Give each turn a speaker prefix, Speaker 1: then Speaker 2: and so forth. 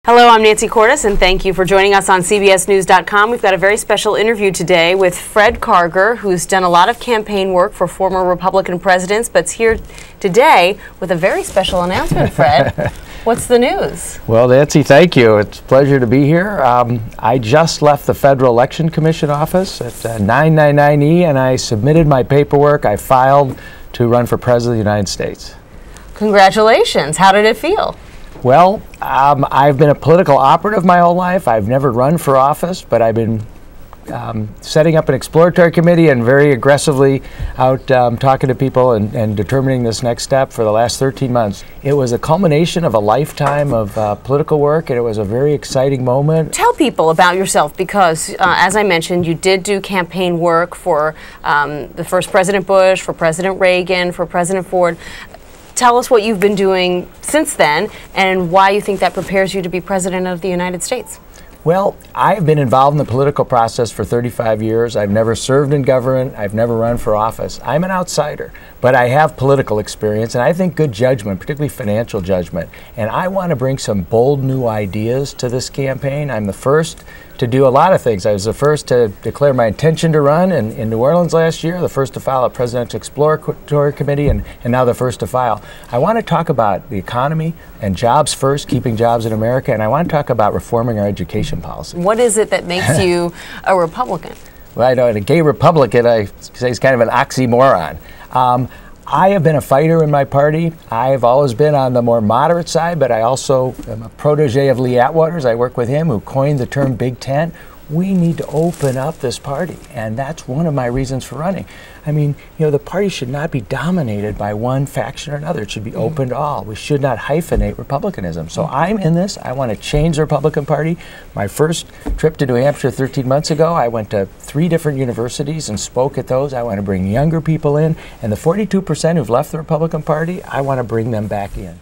Speaker 1: Hello, I'm Nancy Cordes, and thank you for joining us on CBSNews.com. We've got a very special interview today with Fred Karger, who's done a lot of campaign work for former Republican presidents, but's here today with a very special announcement, Fred. What's the news?
Speaker 2: Well, Nancy, thank you. It's a pleasure to be here. I just left the Federal Election Commission office at 999E, and I submitted my paperwork. I filed to run for President of the United States.
Speaker 1: Congratulations. How did it feel?
Speaker 2: Well, I've been a political operative my whole life. I've never run for office, but I've been setting up an exploratory committee and very aggressively out talking to people and determining this next step for the last 13 months. It was a culmination of a lifetime of political work, and it was a very exciting moment.
Speaker 1: Tell people about yourself because, as I mentioned, you did do campaign work for the first President Bush, for President Reagan, for President Ford. Tell us what you've been doing since then and why you think that prepares you to be President of the United States.
Speaker 2: Well, I've been involved in the political process for 35 years. I've never served in government. I've never run for office. I'm an outsider, but I have political experience and I think good judgment, particularly financial judgment. And I want to bring some bold new ideas to this campaign. I'm the first to do a lot of things. I was the first to declare my intention to run in New Orleans last year, the first to file a Presidential Exploratory Committee, and now the first to file. I want to talk about the economy and jobs first, keeping jobs in America, and I want to talk about reforming our education policy.
Speaker 1: What is it that makes you a Republican?
Speaker 2: Well, I know, a gay Republican, I say, is kind of an oxymoron. I have been a fighter in my party. I've always been on the more moderate side, but I also am a protege of Lee Atwater's. I work with him, who coined the term Big Tent. We need to open up this party, and that's one of my reasons for running. I mean, you know, the party should not be dominated by one faction or another. It should be open to all. We should not hyphenate Republicanism. So I'm in this. I want to change the Republican Party. My first trip to New Hampshire 13 months ago, I went to 3 different universities and spoke at those. I want to bring younger people in, and the 42% who've left the Republican Party, I want to bring them back in.